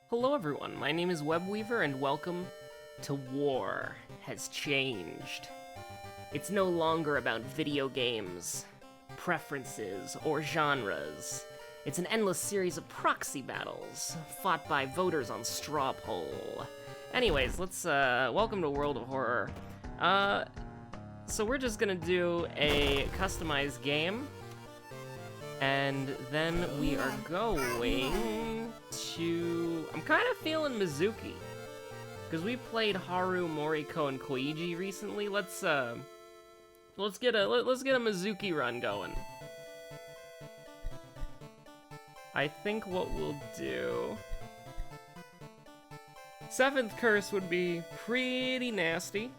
Hello everyone, my name is Webweaver and welcome to War Has Changed. It's no longer about video games, preferences, or genres. It's an endless series of proxy battles, fought by voters on straw poll. Anyways, let's, welcome to World of Horror. So we're just gonna do a customized game, and then we are going to... I'm kind of feeling Mizuki, because we played Haru, Moriko, and Koiji recently. Let's get a Mizuki run going. I think what we'll do... Seventh Curse would be pretty nasty.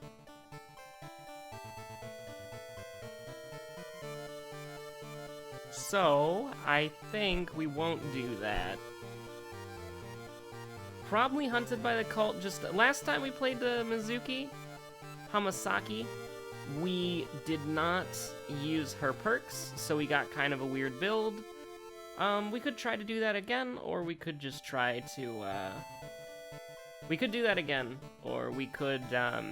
So, I think we won't do that. Probably Hunted by the Cult. Just last time we played the Mizuki, Hamasaki, we did not use her perks, so we got kind of a weird build. We could try to do that again, or we could just try to, we could do that again, or we could, I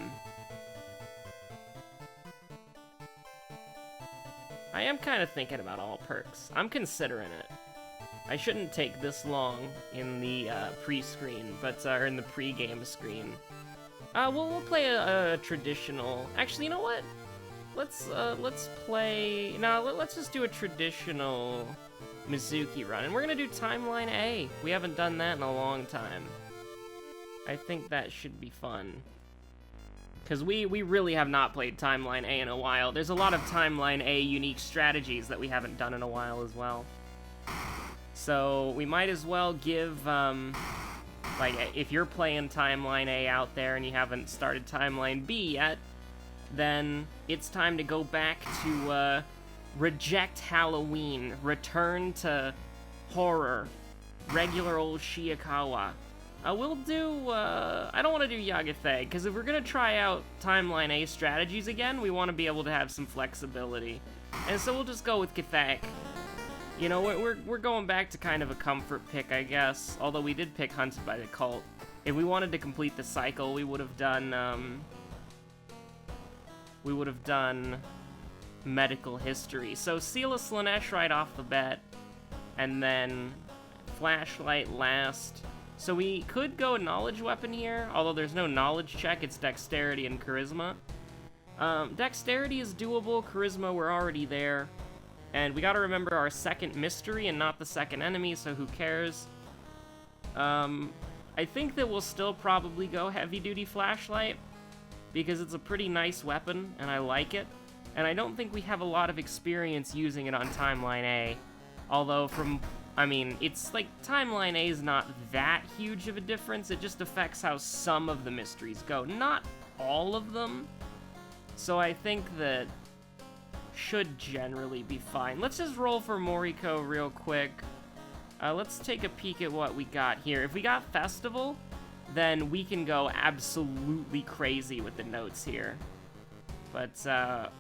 am kind of thinking about all perks. I'm considering it. I shouldn't take this long in the pre-screen, but or in the pre-game screen. We'll play a traditional. Actually, you know what? Let's play. No, let's just do a traditional Mizuki run, and we're gonna do Timeline A. We haven't done that in a long time. I think that should be fun. Because we really have not played Timeline A in a while. There's a lot of Timeline A unique strategies that we haven't done in a while as well. So we might as well give, like, if you're playing Timeline A out there and you haven't started Timeline B yet, then it's time to go back to, reject Halloween, return to horror, regular old Shiikawa. We'll do, I don't want to do Yagathe, because if we're going to try out Timeline A strategies again, we want to be able to have some flexibility. And so we'll just go with Gathak. You know, we're going back to kind of a comfort pick, I guess, although we did pick Hunted by the Cult. If we wanted to complete the cycle, we would have done, Medical History. So Sela Slanesh right off the bat, and then Flashlight last. So we could go Knowledge Weapon here, although there's no Knowledge check, it's Dexterity and Charisma. Dexterity is doable, Charisma we're already there. And we gotta remember our second mystery and not the second enemy, so who cares? I think that we'll still probably go Heavy Duty Flashlight, because it's a pretty nice weapon, and I like it. And I don't think we have a lot of experience using it on Timeline A, although I mean, it's like, Timeline A is not that huge of a difference, it just affects how some of the mysteries go, not all of them. So I think that should generally be fine. Let's just roll for Moriko real quick. Let's take a peek at what we got here. If we got Festival, then we can go absolutely crazy with the notes here. But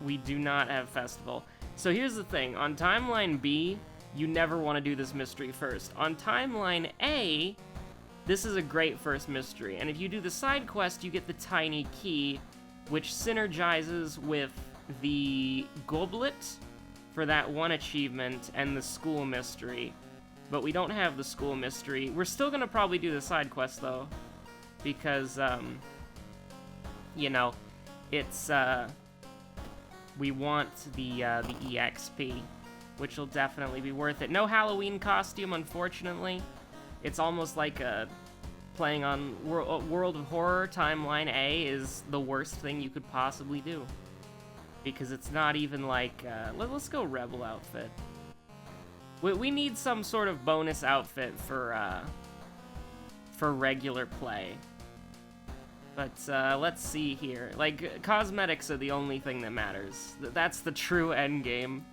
we do not have Festival. So here's the thing, on Timeline B, you never want to do this mystery first. On Timeline A, this is a great first mystery, and if you do the side quest, you get the Tiny Key, which synergizes with the Goblet for that one achievement and the School Mystery. But we don't have the School Mystery. We're still gonna probably do the side quest, though, because, you know, it's, we want the EXP. Which will definitely be worth it. No Halloween costume, unfortunately. It's almost like playing on World of Horror. Timeline A is the worst thing you could possibly do. Because it's not even like... let's go Rebel outfit. We need some sort of bonus outfit for regular play. But let's see here. Like, cosmetics are the only thing that matters. That's the true end game.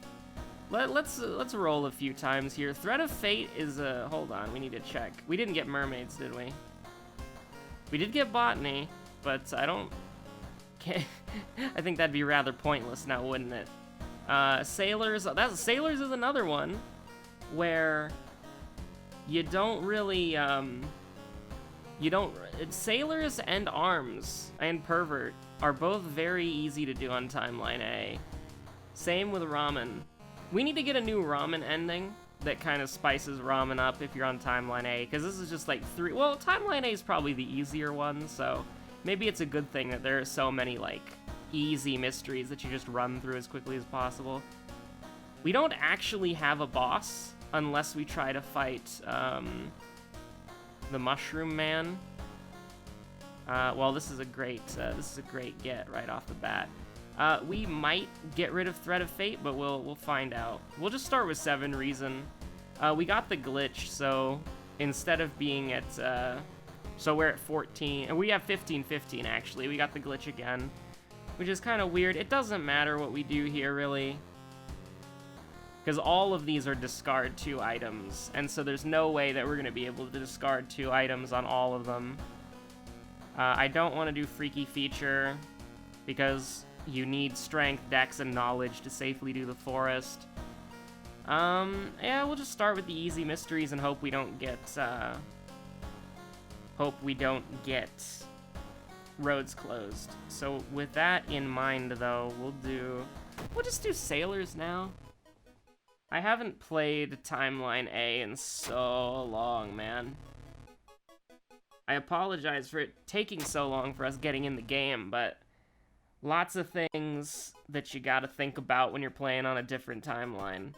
Let's roll a few times here. Threat of Fate is a... Hold on, we need to check. We didn't get mermaids, did we? We did get botany, but I don't... I think that'd be rather pointless now, wouldn't it? Sailors... Sailors is another one where you don't really, You don't... Sailors and Arms and Pervert are both very easy to do on Timeline A. Same with Ramen. We need to get a new Ramen ending that kind of spices Ramen up if you're on Timeline A, because this is just like 3... Well, Timeline A is probably the easier one, so maybe it's a good thing that there are so many, like, easy mysteries that you just run through as quickly as possible. We don't actually have a boss unless we try to fight, the Mushroom Man. Well, this is a great get right off the bat. We might get rid of Thread of Fate, but we'll find out. We'll just start with 7 Reason. We got the glitch, so instead of being at, so we're at 14, and we have 15-15 actually. We got the glitch again, which is kind of weird. It doesn't matter what we do here, really, because all of these are discard 2 items, and so there's no way that we're going to be able to discard 2 items on all of them. I don't want to do Freaky Feature, because you need Strength, Dex, and Knowledge to safely do the Forest. Yeah, we'll just start with the easy mysteries and hope we don't get, roads closed. So with that in mind, though, we'll just do Sailors now. I haven't played Timeline A in so long, man. I apologize for it taking so long for us getting in the game, but lots of things that you gotta think about when you're playing on a different timeline.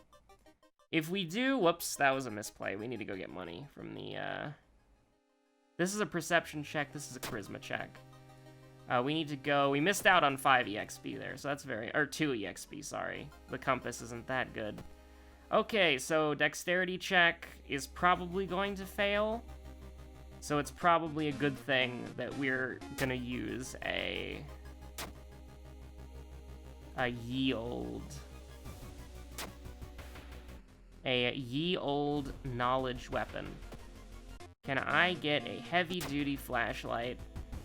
If we do... Whoops, that was a misplay. We need to go get money from the, This is a perception check, this is a charisma check. We need to go... We missed out on 5 EXP there, so that's very... Or 2 EXP, sorry. The compass isn't that good. Okay, so dexterity check is probably going to fail. So it's probably a good thing that we're gonna use a yield. A ye old knowledge weapon. Can I get a heavy-duty flashlight?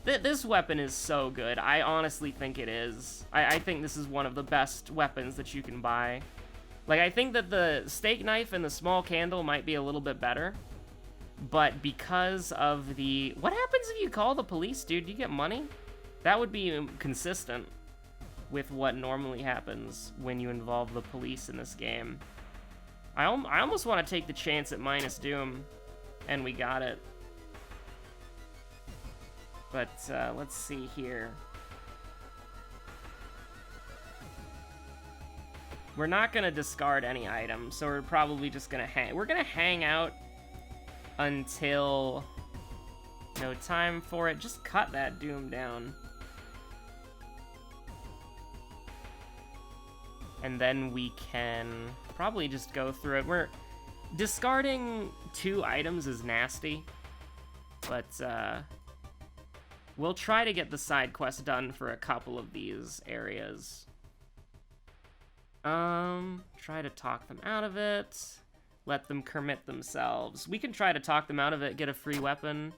This weapon is so good. I honestly think it is. I think this is one of the best weapons that you can buy. Like, I think that the steak knife and the small candle might be a little bit better. But because of the... What happens if you call the police, dude? Do you get money? That would be consistent with what normally happens when you involve the police in this game. I almost want to take the chance at minus Doom, and we got it. But let's see here. We're not gonna discard any items, so we're probably just gonna hang. We're gonna hang out until no time for it. Just cut that Doom down. And then we can probably just go through it. We're discarding 2 items is nasty, but we'll try to get the side quest done for a couple of these areas. Try to talk them out of it. Let them commit themselves. We can try to talk them out of it, get a free weapon.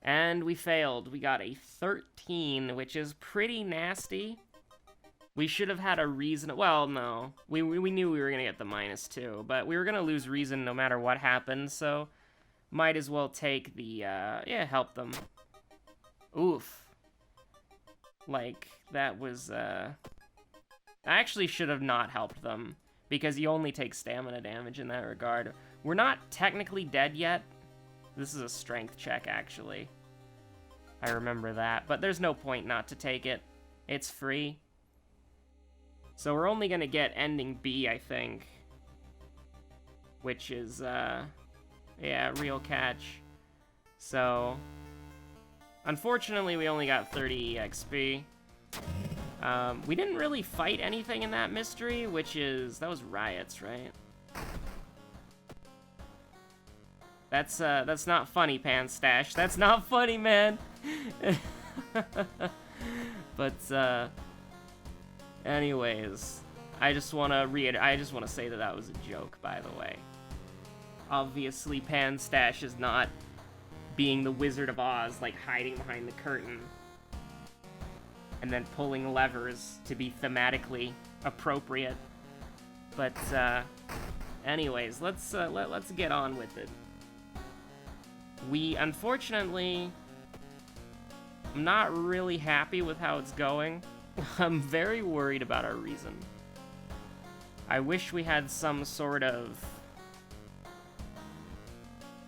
And we failed. We got a 13, which is pretty nasty. We should have had a reason. Well, no. We knew we were going to get the -2, but we were going to lose reason no matter what happened, so might as well take the, yeah, help them. Oof. Like, that was, I actually should have not helped them, because you only take stamina damage in that regard. We're not technically dead yet. This is a strength check, actually. I remember that, but there's no point not to take it. It's free. So we're only gonna get ending B, I think. Which is, yeah, real catch. So, unfortunately, we only got 30 EXP. We didn't really fight anything in that mystery, which is... That was riots, right? That's not funny, Panstash. That's not funny, man! But, anyways, I just want to say that that was a joke, by the way. Obviously, Panstash is not being the Wizard of Oz, like, hiding behind the curtain and then pulling levers to be thematically appropriate. But, anyways, let's get on with it. We, unfortunately... I'm not really happy with how it's going. I'm very worried about our reason. I wish we had some sort of...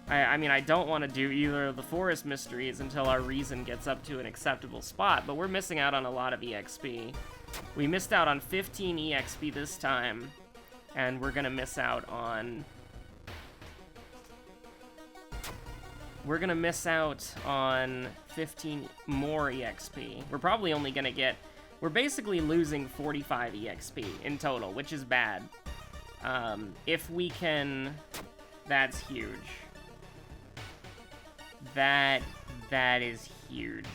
I mean, I don't want to do either of the forest mysteries until our reason gets up to an acceptable spot, but we're missing out on a lot of EXP. We missed out on 15 EXP this time, and we're gonna miss out on... We're gonna miss out on 15 more EXP. We're probably only gonna get... We're basically losing 45 EXP in total, which is bad. If we can... That's huge. That is huge.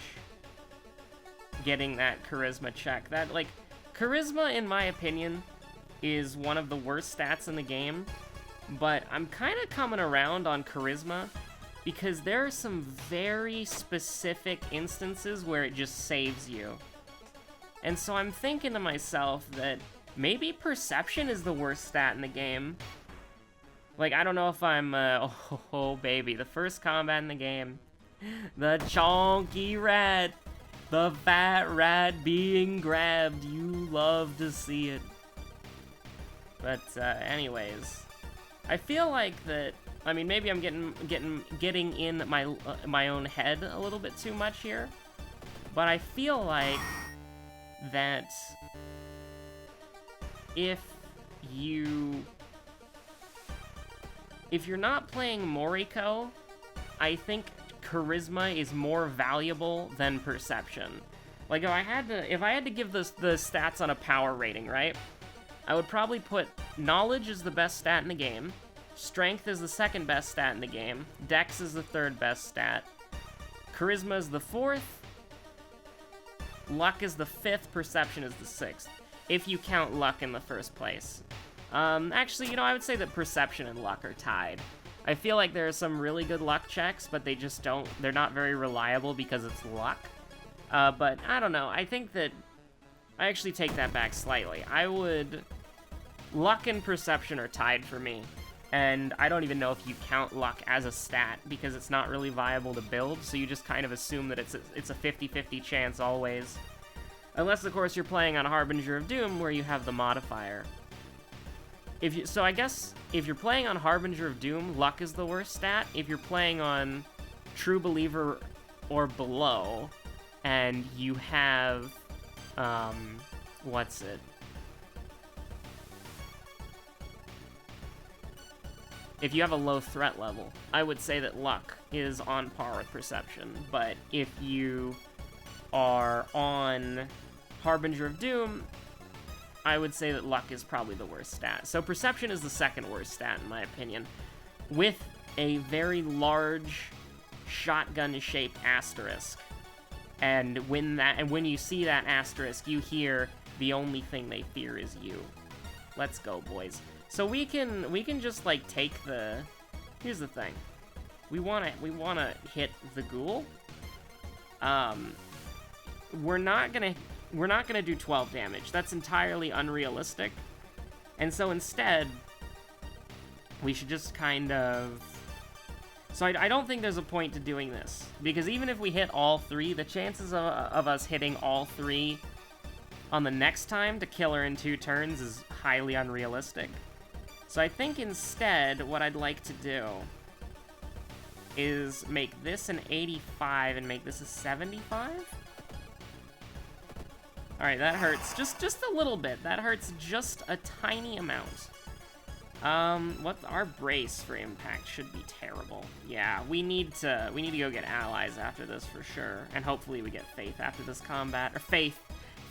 Getting that charisma check. That, like, charisma, in my opinion, is one of the worst stats in the game, but I'm kind of coming around on charisma because there are some very specific instances where it just saves you. And so I'm thinking to myself that maybe perception is the worst stat in the game. Like, I don't know if I'm, oh, baby, the first combat in the game. The chonky rat. The fat rat being grabbed. You love to see it. But, anyways. I feel like that, I mean, maybe I'm getting in my own head a little bit too much here. But I feel like that if you're not playing Moriko, I think charisma is more valuable than perception. Like, if I had to give the stats on a power rating, right? I would probably put knowledge is the best stat in the game, strength is the second best stat in the game, dex is the third best stat, charisma is the fourth, luck is the fifth, perception is the sixth, if you count luck in the first place. Actually, you know, I would say that perception and luck are tied. I feel like there are some really good luck checks, but they're not very reliable because it's luck. But I don't know, I think that, I actually take that back slightly. Luck and perception are tied for me, and I don't even know if you count luck as a stat because it's not really viable to build, so you just kind of assume that it's a 50-50 chance always. Unless, of course, you're playing on Harbinger of Doom where you have the modifier. So I guess if you're playing on Harbinger of Doom, luck is the worst stat. If you're playing on True Believer or below, and you have, what's it? If you have a low threat level, I would say that luck is on par with perception. But if you are on Harbinger of Doom, I would say that luck is probably the worst stat. So perception is the second worst stat, in my opinion, with a very large shotgun-shaped asterisk. And when you see that asterisk, you hear the only thing they fear is you. Let's go, boys. So we can just like take the. Here's the thing. We wanna hit the ghoul. We're not gonna do 12 damage. That's entirely unrealistic. And so instead, we should just kind of... So I don't think there's a point to doing this. Because even if we hit all three, the chances of us hitting all three on the next time to kill her in 2 turns is highly unrealistic. So I think instead, what I'd like to do is make this an 85 and make this a 75? Alright, that hurts. Just a little bit. That hurts just a tiny amount. What's our brace for impact? Should be terrible. Yeah, we need to go get allies after this for sure. And hopefully we get faith after this combat. Or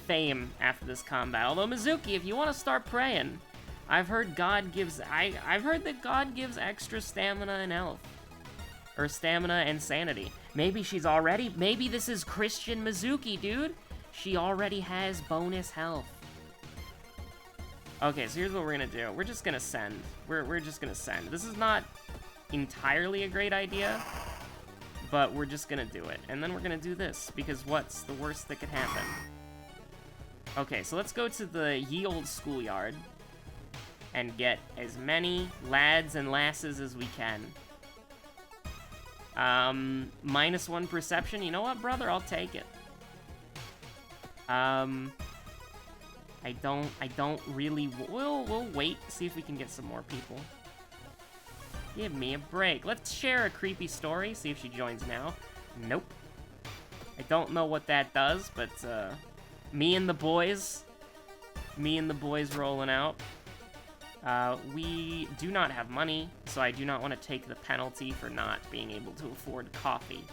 fame after this combat. Although Mizuki, if you want to start praying, I've heard I've heard that God gives extra stamina and health. Or stamina and sanity. Maybe this is Christian Mizuki, dude. She already has bonus health. Okay, so here's what we're gonna do. We're just gonna send. We're just gonna send. This is not entirely a great idea, but we're just gonna do it. And then we're gonna do this, because what's the worst that could happen? Okay, so let's go to the ye olde schoolyard and get as many lads and lasses as we can. -1 perception. You know what, brother? I'll take it. I don't really... We'll wait, see if we can get some more people. Give me a break. Let's share a creepy story, see if she joins now. Nope. I don't know what that does, but, me and the boys rolling out. We do not have money, so I do not want to take the penalty for not being able to afford coffee.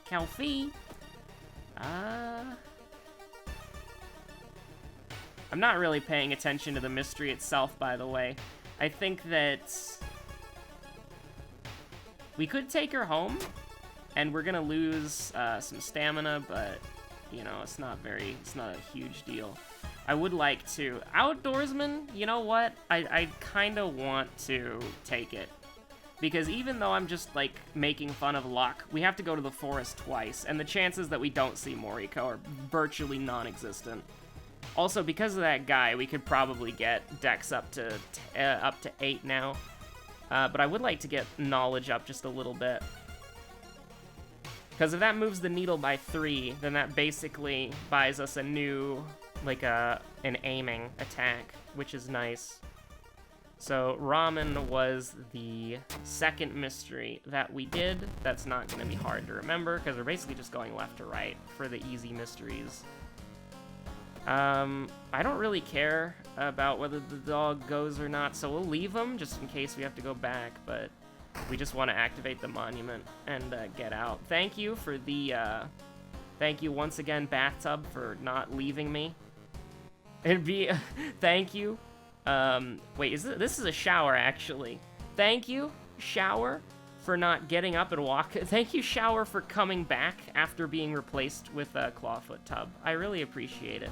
Coffee? I'm not really paying attention to the mystery itself, by the way. I think that we could take her home, and we're gonna lose some stamina, but, you know, it's not a huge deal. I would like to. Outdoorsman, you know what? I kind of want to take it. Because even though I'm just, like, making fun of luck, we have to go to the forest twice, and the chances that we don't see Moriko are virtually non-existent. Also, because of that guy, we could probably get Dex up to 8 now. But I would like to get knowledge up just a little bit. Because if that moves the needle by 3, then that basically buys us a new, like, an aiming attack, which is nice. So, ramen was the second mystery that we did. That's not going to be hard to remember, because we're basically just going left to right for the easy mysteries. I don't really care about whether the dog goes or not, so we'll leave him just in case we have to go back, but we just want to activate the monument and get out. Thank you for the, thank you once again, Bathtub, for not leaving me. It'd be, thank you. Wait, this is a shower, actually. Thank you, Shower, for not getting up and walking. Thank you, Shower, for coming back after being replaced with a Clawfoot Tub. I really appreciate it.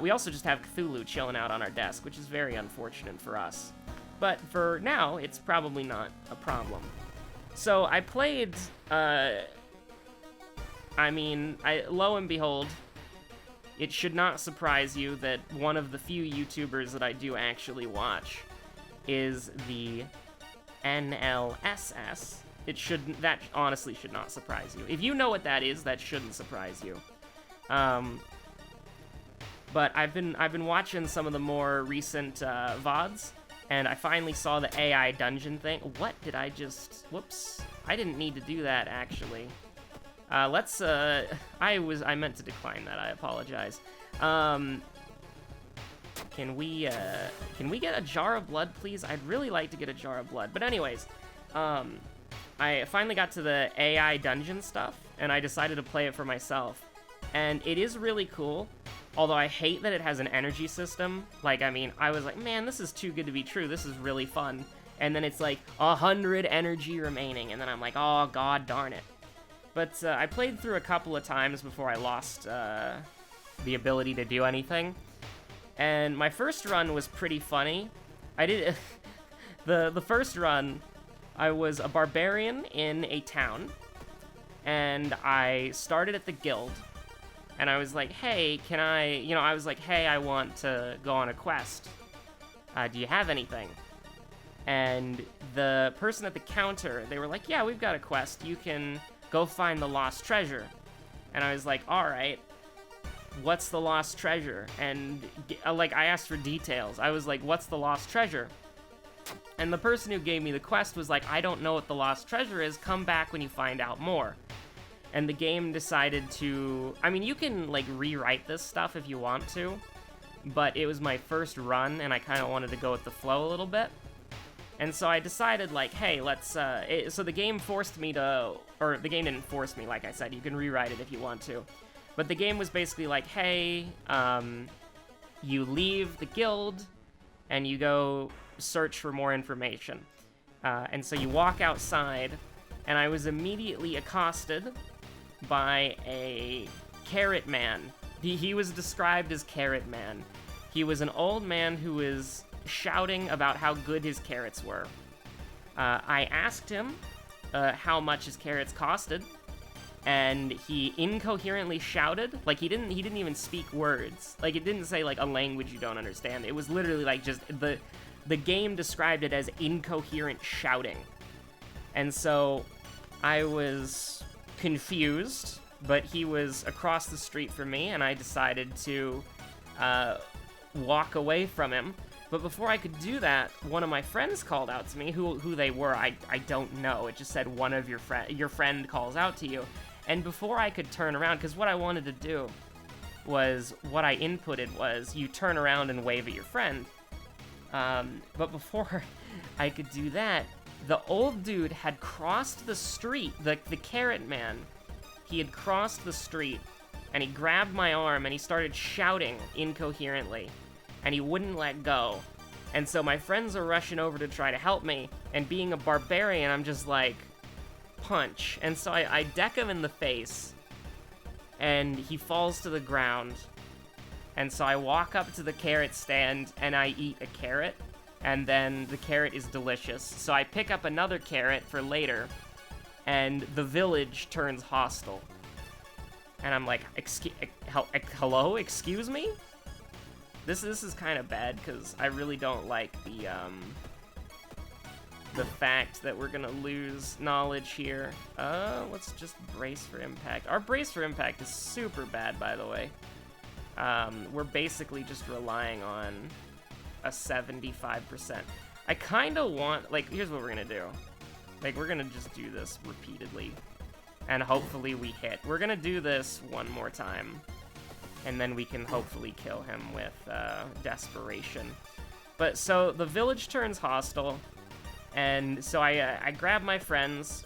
We also just have Cthulhu chilling out on our desk, which is very unfortunate for us. But for now, it's probably not a problem. So I played, lo and behold, it should not surprise you that one of the few YouTubers that I do actually watch is the NLSS. That honestly should not surprise you. If you know what that is, that shouldn't surprise you. But I've been watching some of the more recent VODs, and I finally saw the AI dungeon thing. What did I just... Whoops. I didn't need to do that, actually. I meant to decline that. I apologize. Can we get a jar of blood, please? I'd really like to get a jar of blood. But anyways, I finally got to the AI dungeon stuff, and I decided to play it for myself. And it is really cool, although I hate that it has an energy system. Like, I was like, man, this is too good to be true. This is really fun. And then it's like, 100 energy remaining, and then I'm like, oh, god darn it. But I played through a couple of times before I lost the ability to do anything. And my first run was pretty funny. I did... the first run, I was a barbarian in a town, and I started at the guild, and I was like, hey, can I... I was like, hey, I want to go on a quest. Do you have anything? And the person at the counter, they were like, yeah, we've got a quest. You can go find the lost treasure. And I was like, alright, what's the lost treasure? And, I asked for details. I was like, what's the lost treasure? And the person who gave me the quest was like, I don't know what the lost treasure is. Come back when you find out more. And the game decided to... you can, rewrite this stuff if you want to. But it was my first run, and I kind of wanted to go with the flow a little bit. And so I decided, hey, let's... so the game forced me to... Or, the game didn't force me, like I said. You can rewrite it if you want to. But the game was basically like, hey, you leave the guild, and you go search for more information. And so you walk outside, and I was immediately accosted by a Carrot Man. He was described as Carrot Man. He was an old man who was shouting about how good his carrots were. I asked him how much his carrots costed, and he incoherently shouted. He didn't even speak words. It didn't say a language you don't understand. It was literally just the game described it as incoherent shouting. And so I was confused, but he was across the street from me, and I decided to walk away from him. But before I could do that, one of my friends called out to me. Who they were, I don't know. It just said one of your friend calls out to you. And before I could turn around, because what I wanted to do was, what I inputted was, you turn around and wave at your friend. But before I could do that, the old dude had crossed the street, the carrot man. He had crossed the street, and he grabbed my arm, and he started shouting incoherently, and he wouldn't let go. And so my friends are rushing over to try to help me, and being a barbarian, I'm just like, punch. And so I deck him in the face, and he falls to the ground. And so I walk up to the carrot stand, and I eat a carrot, and then the carrot is delicious. So I pick up another carrot for later, and the village turns hostile. And I'm like, hello, excuse me? This is kind of bad, because I really don't like the fact that we're gonna lose knowledge here. Let's just brace for impact. Our brace for impact is super bad, by the way. We're basically just relying on a 75%. I kind of want, like, here's what we're gonna do. Like, we're gonna just do this repeatedly, and hopefully we hit. We're gonna do this one more time, and then we can hopefully kill him with desperation. But so the village turns hostile, and so I grab my friends,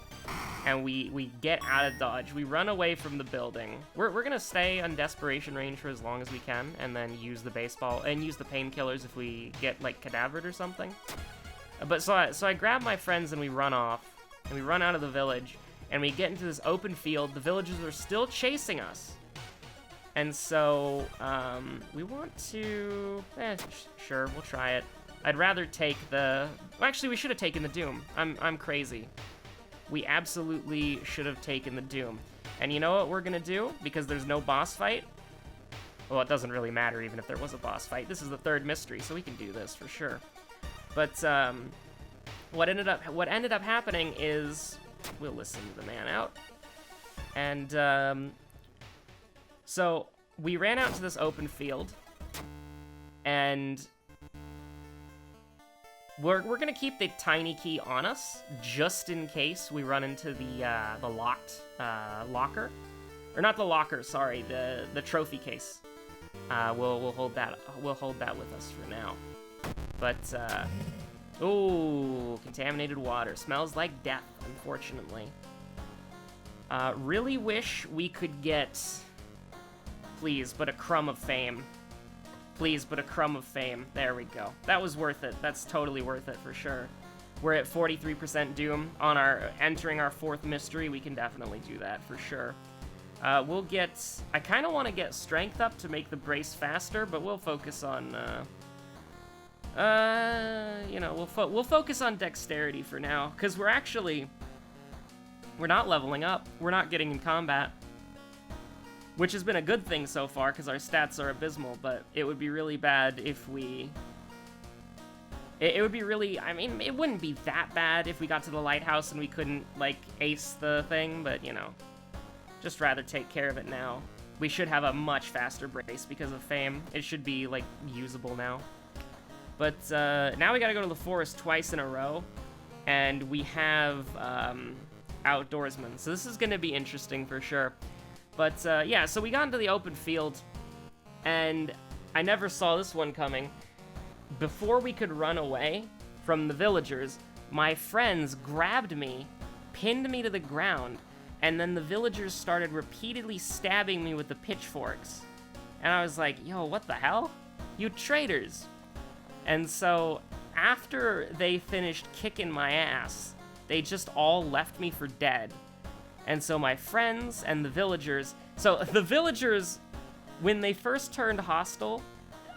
and we get out of dodge. We run away from the building. We're gonna stay on desperation range for as long as we can, and then use the baseball and use the painkillers if we get like cadavered or something. But so I grab my friends and we run off, and we run out of the village, and we get into this open field. The villagers are still chasing us, and so we want to. Sure, we'll try it. I'd rather take the. Actually, we should have taken the Doom. I'm crazy. We absolutely should have taken the Doom. And you know what we're gonna do? Because there's no boss fight? Well, it doesn't really matter even if there was a boss fight. This is the third mystery, so we can do this for sure. But what ended up happening is, we'll listen to the man out. And so we ran out to this open field, and we're gonna keep the tiny key on us just in case we run into the locked locker, or not the locker. Sorry, the trophy case. We'll hold that with us for now. But ooh, contaminated water smells like death. Unfortunately, really wish we could get, please, but a crumb of fame. Please, but a crumb of fame. There we go. That was worth it. That's totally worth it for sure. We're at 43% Doom on entering our fourth mystery. We can definitely do that for sure. We'll get, I kind of want to get strength up to make the brace faster, but we'll focus on, we'll focus on dexterity for now, because we're not leveling up. We're not getting in combat, which has been a good thing so far, because our stats are abysmal, but it would be really bad if we... It would be really... I mean, it wouldn't be that bad if we got to the lighthouse and we couldn't, like, ace the thing, but, you know, just rather take care of it now. We should have a much faster brace because of fame. It should be, like, usable now. But, now we gotta go to the forest twice in a row, and we have, outdoorsmen, so this is gonna be interesting for sure. But, yeah, so we got into the open field, and I never saw this one coming. Before we could run away from the villagers, my friends grabbed me, pinned me to the ground, and then the villagers started repeatedly stabbing me with the pitchforks. And I was like, yo, what the hell? You traitors! And so, after they finished kicking my ass, they just all left me for dead. And so my friends and the villagers... So, the villagers, when they first turned hostile,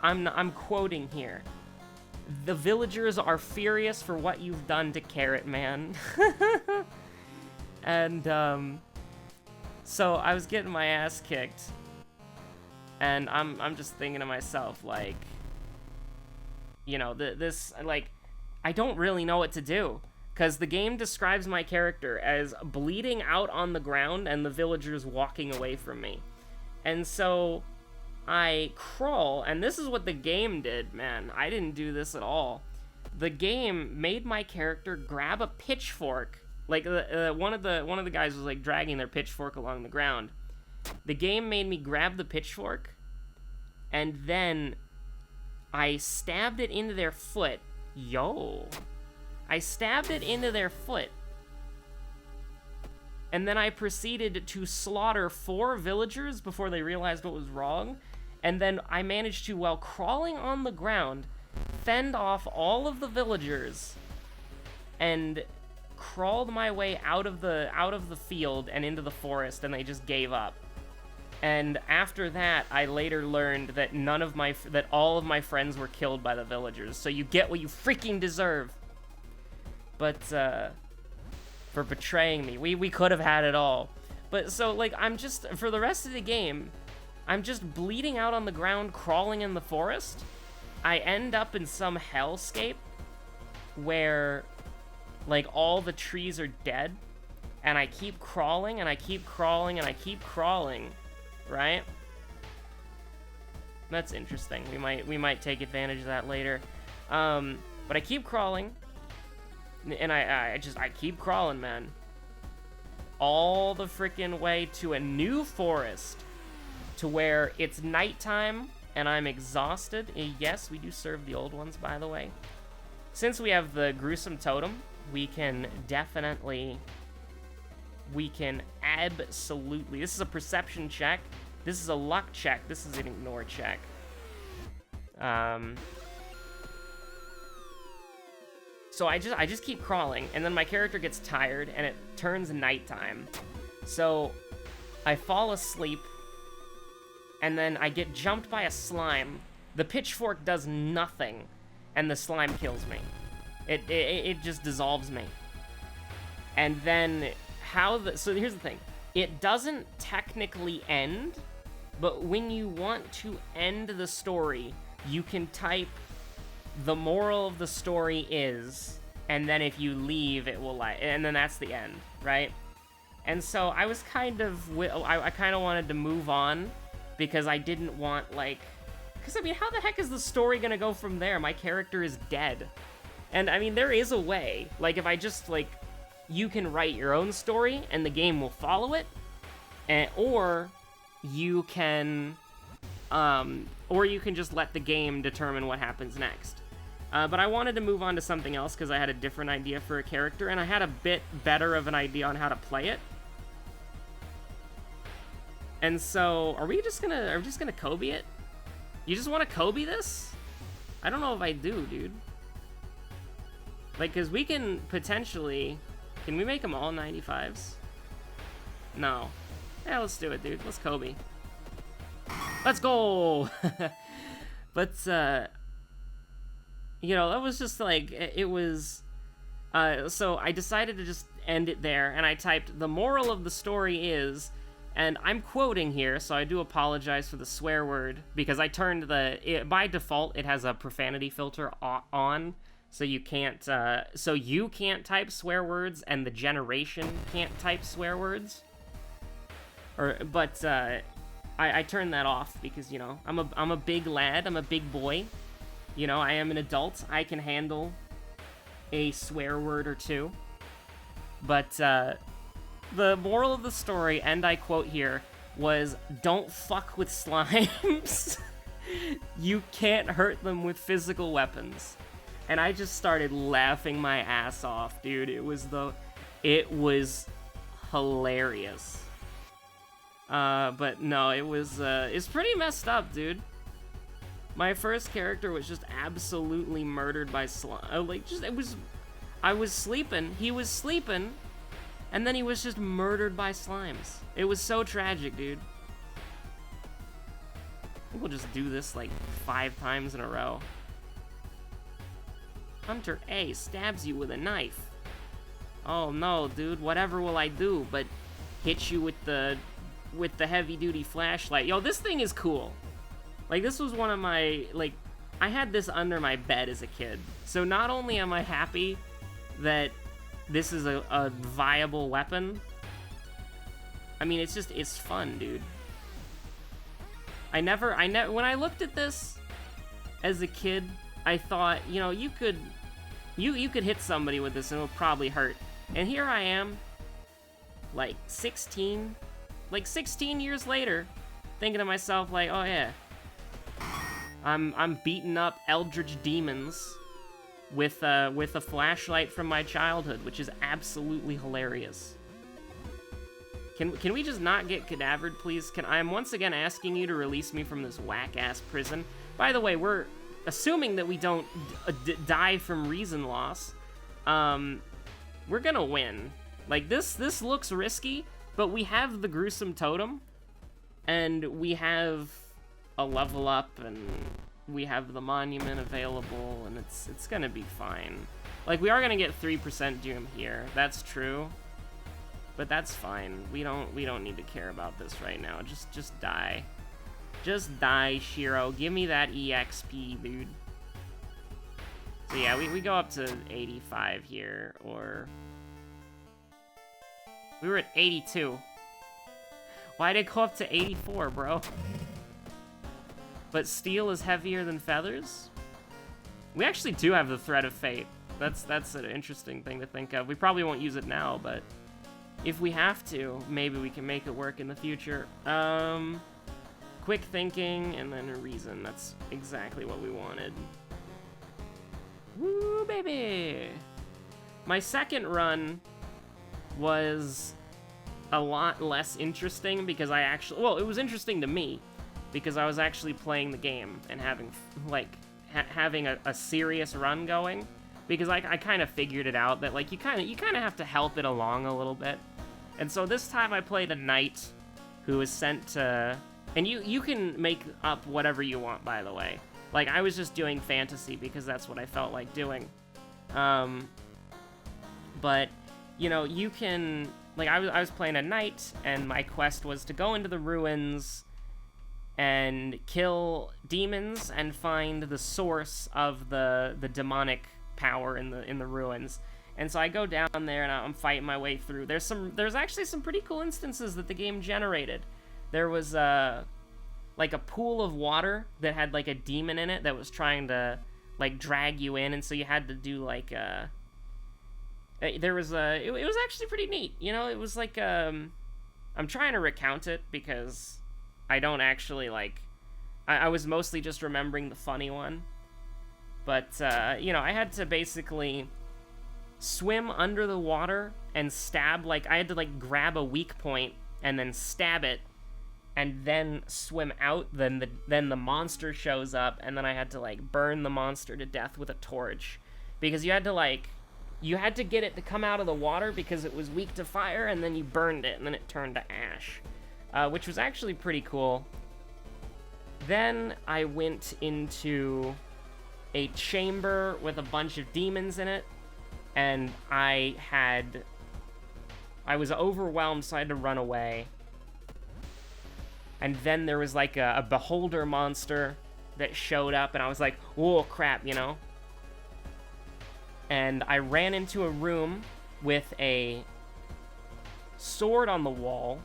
I'm quoting here, "The villagers are furious for what you've done to Carrot Man." And, so I was getting my ass kicked, and I'm just thinking to myself, like, you know, this, like, I don't really know what to do. because the game describes my character as bleeding out on the ground and the villagers walking away from me. And so I crawl, and this is what the game did, man. I didn't do this at all. The game made my character grab a pitchfork. Like, one of the guys was, like, dragging their pitchfork along the ground. The game made me grab the pitchfork, and then I stabbed it into their foot. I stabbed it into their foot. And then I proceeded to slaughter 4 villagers before they realized what was wrong. And then I managed to, while crawling on the ground, fend off all of the villagers and crawled my way out of the field and into the forest, and they just gave up. And after that, I later learned that that all of my friends were killed by the villagers. So you get what you freaking deserve. But for betraying me, we could have had it all. But so, like, I'm just, for the rest of the game, I'm just bleeding out on the ground, crawling in the forest. I end up in some hellscape where, like, all the trees are dead, and I keep crawling, and I keep crawling, and I keep crawling, right? That's interesting. We might take advantage of that later. But I keep crawling, and I keep crawling, man. All the freaking way to a new forest, to where it's nighttime, and I'm exhausted. Yes, we do serve the old ones, by the way. Since we have the gruesome totem, we can absolutely, this is a perception check, this is a luck check, this is an ignore check. So I just keep crawling, and then my character gets tired, and it turns nighttime. So I fall asleep, and then I get jumped by a slime. The pitchfork does nothing, and the slime kills me. It just dissolves me. And then so here's the thing. It doesn't technically end, but when you want to end the story, you can type the moral of the story is, and then if you leave, it will and then that's the end, right? And so I was kind of, I kind of wanted to move on, because I didn't want, like, because I mean, how the heck is the story gonna go from there? My character is dead. And I mean, there is a way, like, if I just, like, you can write your own story and the game will follow it, or you can just let the game determine what happens next. But I wanted to move on to something else because I had a different idea for a character, and I had a bit better of an idea on how to play it. And so, are we just gonna Kobe it? You just want to Kobe this? I don't know if I do, dude. Like, because we can potentially... Can we make them all 95s? No. Yeah, let's do it, dude. Let's Kobe. Let's go! But, you know, that was just like, it was... so I decided to just end it there, and I typed, the moral of the story is... And I'm quoting here, so I do apologize for the swear word, because I turned by default, it has a profanity filter on, so you can't type swear words, and the generation can't type swear words. But I turned that off, because, you know, I'm a big lad, I'm a big boy, you know, I am an adult, I can handle a swear word or two, but, the moral of the story, and I quote here, was, don't fuck with slimes. You can't hurt them with physical weapons. And I just started laughing my ass off, dude. It was hilarious. But no, it's pretty messed up, dude. My first character was just absolutely murdered by slime. I was sleeping, he was sleeping, and then he was just murdered by slimes. It was so tragic, dude. I think we'll just do this like 5 times in a row. Hunter A stabs you with a knife. Oh no, dude, whatever will I do but hit you with the heavy-duty flashlight. Yo, this thing is cool. Like, this was one of my, like, I had this under my bed as a kid. So not only am I happy that this is a viable weapon. I mean, it's fun, dude. When I looked at this as a kid, I thought, you know, you could hit somebody with this and it'll probably hurt. And here I am, like 16 years later, thinking to myself, like, oh yeah, I'm beating up eldritch demons with a flashlight from my childhood, which is absolutely hilarious. Can we just not get cadavered, please? I'm once again asking you to release me from this whack-ass prison. By the way, we're assuming that we don't die from reason loss. We're gonna win. Like, this looks risky, but we have the gruesome totem, and we have a level up, and we have the monument available, and it's gonna be fine. Like, we are gonna get 3% doom here. That's true. But that's fine. We don't need to care about this right now. Just die. Just die, Shiro. Give me that EXP, dude. So yeah, we go up to 85 here, or... We were at 82. Why'd it go up to 84, bro? But steel is heavier than feathers? We actually do have the Thread of Fate. That's an interesting thing to think of. We probably won't use it now, but if we have to, maybe we can make it work in the future. Quick thinking, and then a reason. That's exactly what we wanted. Woo, baby! My second run was a lot less interesting because it was interesting to me because I was actually playing the game and having, like, having a serious run going, because I kind of figured it out that, like, you kind of have to help it along a little bit. And so this time I played a knight who was sent to... And you can make up whatever you want, by the way. Like, I was just doing fantasy because that's what I felt like doing. But, you know, you can... Like, I was playing a knight, and my quest was to go into the ruins and kill demons and find the source of the demonic power in the ruins. And so I go down there and I'm fighting my way through. There's actually some pretty cool instances that the game generated. There was like a pool of water that had like a demon in it that was trying to like drag you in, and so you had to do like it was actually pretty neat. You know, it was like I'm trying to recount it because I don't actually like I was mostly just remembering the funny one. But you know, I had to basically swim under the water and stab, like, I had to, like, grab a weak point and then stab it and then swim out. Then the monster shows up, and then I had to, like, burn the monster to death with a torch. Because you had to get it to come out of the water because it was weak to fire, and then you burned it, and then it turned to ash. Which was actually pretty cool. Then I went into a chamber with a bunch of demons in it, and I was overwhelmed, so I had to run away. And then there was like a beholder monster that showed up, and I was like, whoa, crap, you know? And I ran into a room with a sword on the wall,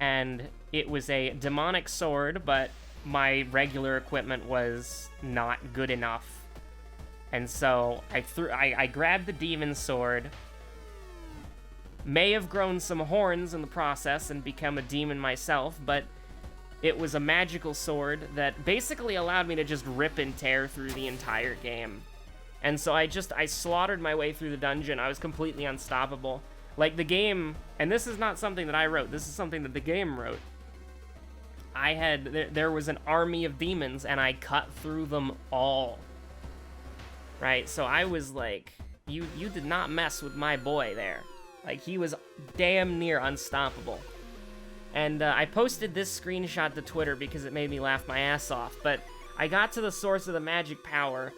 and it was a demonic sword, but my regular equipment was not good enough. And so I grabbed the demon sword, may have grown some horns in the process and become a demon myself, but it was a magical sword that basically allowed me to just rip and tear through the entire game. And so I slaughtered my way through the dungeon. I was completely unstoppable. Like, the game, and this is not something that I wrote, this is something that the game wrote. There was an army of demons, and I cut through them all. Right, so I was like, you did not mess with my boy there. Like, he was damn near unstoppable. And I posted this screenshot to Twitter because it made me laugh my ass off. But I got to the source of the magic power,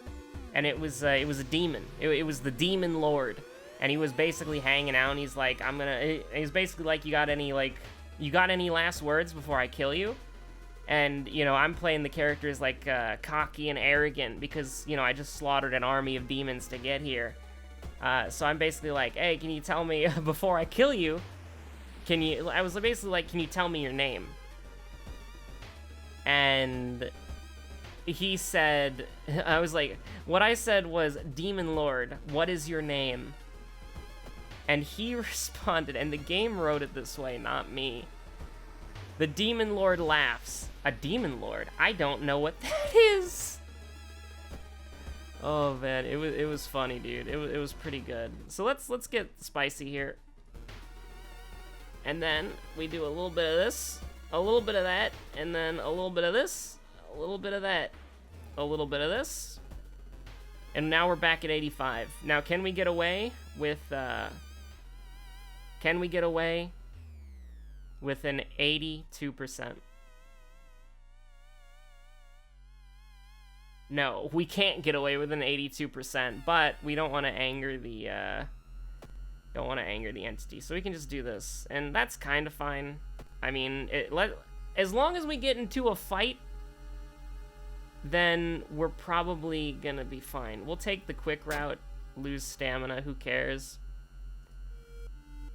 and it was a demon. It was the demon lord, and he was basically hanging out. And he's like, he's basically like, you got any last words before I kill you? And, you know, I'm playing the characters like cocky and arrogant because, you know, I just slaughtered an army of demons to get here. So I'm basically like, hey, can you tell me, before I kill you, I was basically like, can you tell me your name? And he said, I was like, what I said was, Demon Lord, what is your name? And he responded, and the game wrote it this way, not me. The Demon Lord laughs. A Demon Lord? I don't know what that is. Oh man, it was funny, dude. It was pretty good. So let's get spicy here. And then we do a little bit of this, a little bit of that, and then a little bit of this, a little bit of that, a little bit of this. And now we're back at 85. Now can we get away with an 82%? No, we can't get away with an 82%, but we don't want to anger the entity, so we can just do this, and that's kind of fine. I mean, as long as we get into a fight, then we're probably gonna be fine. We'll take the quick route, lose stamina, who cares?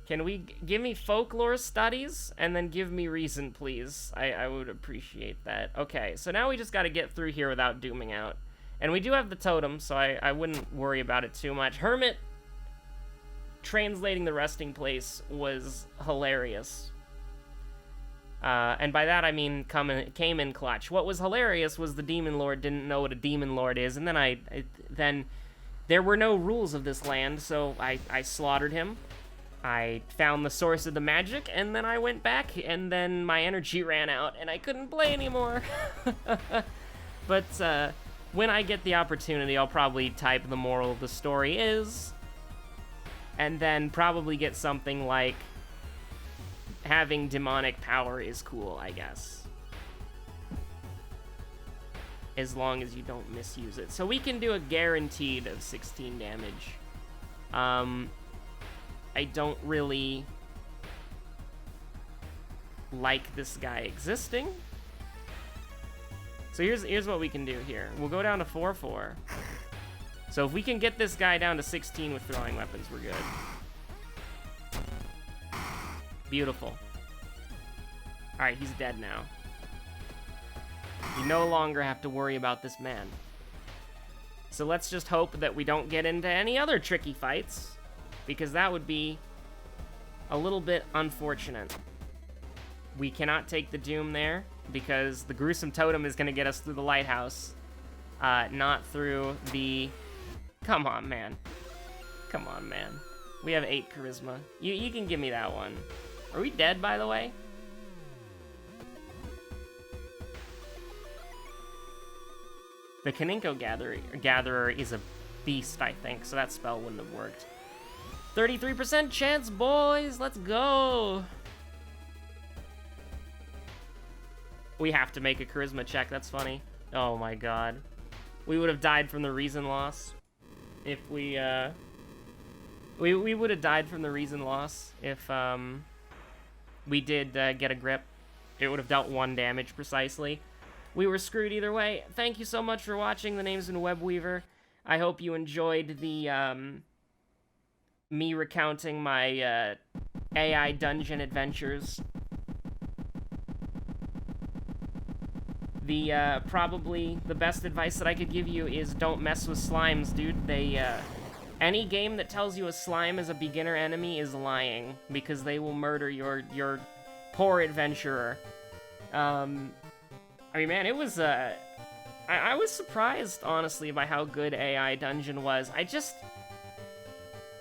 Can we give me folklore studies, and then give me reason, please? I would appreciate that. Okay, so now we just gotta get through here without dooming out. And we do have the totem, so I wouldn't worry about it too much. Hermit translating the resting place was hilarious. And by that I mean came in clutch. What was hilarious was the Demon Lord didn't know what a Demon Lord is, and then then there were no rules of this land, so I slaughtered him. I found the source of the magic, and then I went back, and then my energy ran out, and I couldn't play anymore. But when I get the opportunity, I'll probably type the moral of the story is, and then probably get something like, having demonic power is cool, I guess. As long as you don't misuse it. So we can do a guaranteed of 16 damage. I don't really like this guy existing. So here's what we can do here. We'll go down to 4-4. So if we can get this guy down to 16 with throwing weapons, we're good. Beautiful. Alright, he's dead now. You no longer have to worry about this man. So let's just hope that we don't get into any other tricky fights, because that would be a little bit unfortunate. We cannot take the Doom there, because the Gruesome Totem is going to get us through the lighthouse, not through the... Come on, man. Come on, man. We have 8 charisma. You can give me that one. Are we dead, by the way? The Kaninko Gatherer is a beast, I think, so that spell wouldn't have worked. 33% chance, boys! Let's go! We have to make a charisma check, that's funny. Oh my god. We would have died from the reason loss if we would have died from the reason loss if we did get a grip. It would have dealt 1 damage precisely. We were screwed either way. Thank you so much for watching. The name's been Webweaver. I hope you enjoyed the me recounting my AI dungeon adventures. The probably the best advice that I could give you is don't mess with slimes, dude. They any game that tells you a slime is a beginner enemy is lying, because they will murder your poor adventurer. I mean, man, it was I was surprised, honestly, by how good AI Dungeon was.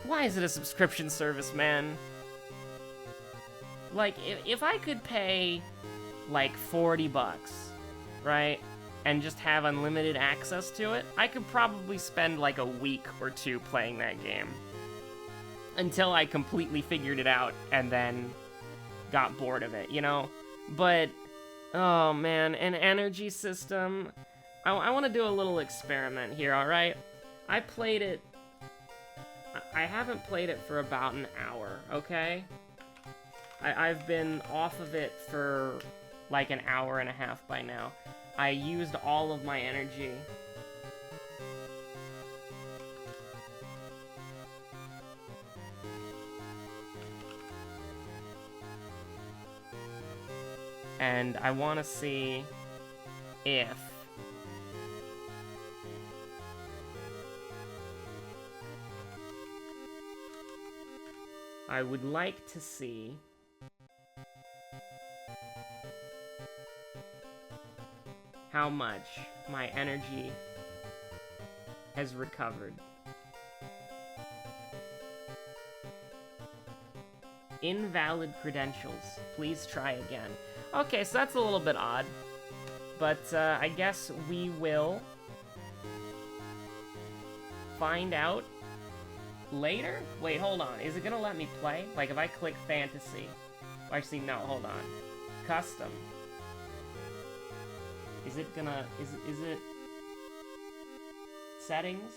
Why is it a subscription service, man? Like, if I could pay, like, $40, right, and just have unlimited access to it, I could probably spend, like, a week or 2 playing that game. Until I completely figured it out, and then got bored of it, you know? But, oh, man, an energy system... I want to do a little experiment here, alright? I haven't played it for about an hour, okay? I've been off of it for like an hour and a half by now. I used all of my energy. And I want to see if... I would like to see... how much my energy has recovered. Invalid credentials. Please try again. Okay, so that's a little bit odd. But I guess we will find out later? Wait, hold on. Is it gonna let me play? Like, if I click fantasy... Actually, no, hold on. Custom. Is it gonna... Is it... Settings?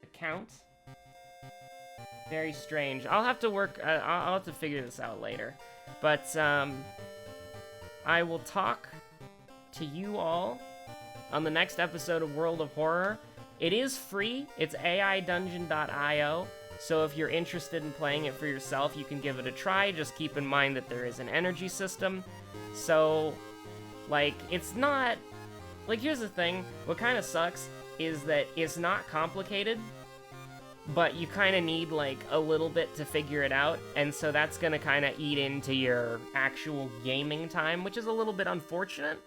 Account? Very strange. I'll have to work... I'll have to figure this out later. But, I will talk to you all on the next episode of World of Horror. It is free. It's aidungeon.io. So if you're interested in playing it for yourself, you can give it a try. Just keep in mind that there is an energy system. So, like, it's not... Like, here's the thing. What kind of sucks is that it's not complicated, but you kind of need, like, a little bit to figure it out, and so that's gonna kind of eat into your actual gaming time, which is a little bit unfortunate.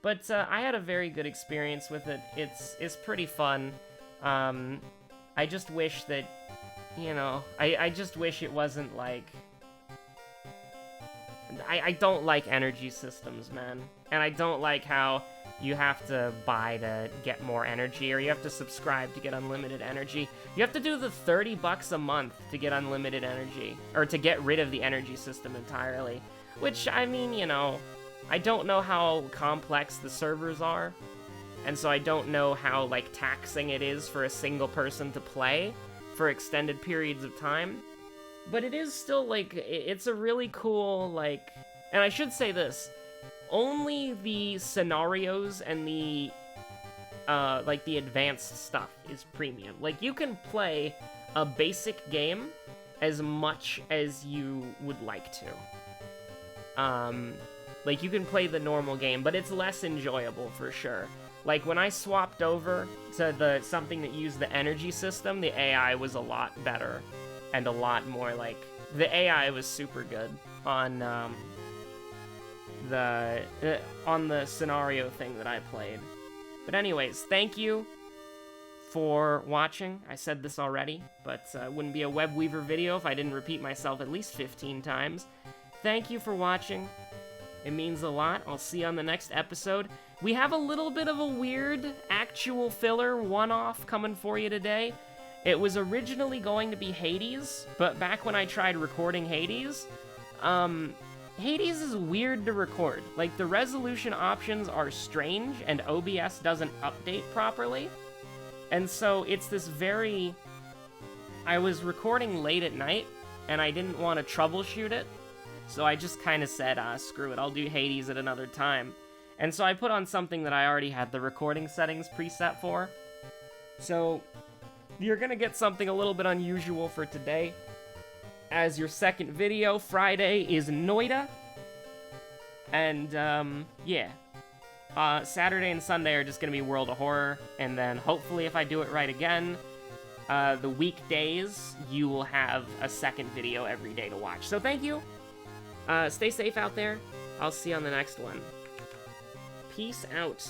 But I had a very good experience with it. It's pretty fun. I just wish that, you know, I just wish it wasn't, like... I don't like energy systems, man. And I don't like how you have to buy to get more energy, or you have to subscribe to get unlimited energy. You have to do the $30 a month to get unlimited energy, or to get rid of the energy system entirely. Which, I mean, you know, I don't know how complex the servers are, and so I don't know how, like, taxing it is for a single person to play for extended periods of time. But it is still, like, it's a really cool, like... And I should say this. Only the scenarios and the, like, the advanced stuff is premium. Like, you can play a basic game as much as you would like to. Like, you can play the normal game, but it's less enjoyable, for sure. Like, when I swapped over to something that used the energy system, the AI was a lot better. And a lot more, like... The AI was super good on, the scenario thing that I played. But anyways, thank you for watching. I said this already, but it wouldn't be a Webweaver video if I didn't repeat myself at least 15 times. Thank you for watching. It means a lot. I'll see you on the next episode. We have a little bit of a weird actual filler one-off coming for you today. It was originally going to be Hades, but back when I tried recording Hades, Hades is weird to record. Like, the resolution options are strange, and OBS doesn't update properly. And so it's this very... I was recording late at night, and I didn't want to troubleshoot it, so I just kind of said, screw it, I'll do Hades at another time. And so I put on something that I already had the recording settings preset for. So... You're gonna get something a little bit unusual for today. As your second video, Friday is Noida. And, yeah. Saturday and Sunday are just gonna be World of Horror. And then, hopefully, if I do it right again, the weekdays, you will have a second video every day to watch. So thank you. Stay safe out there. I'll see you on the next one. Peace out.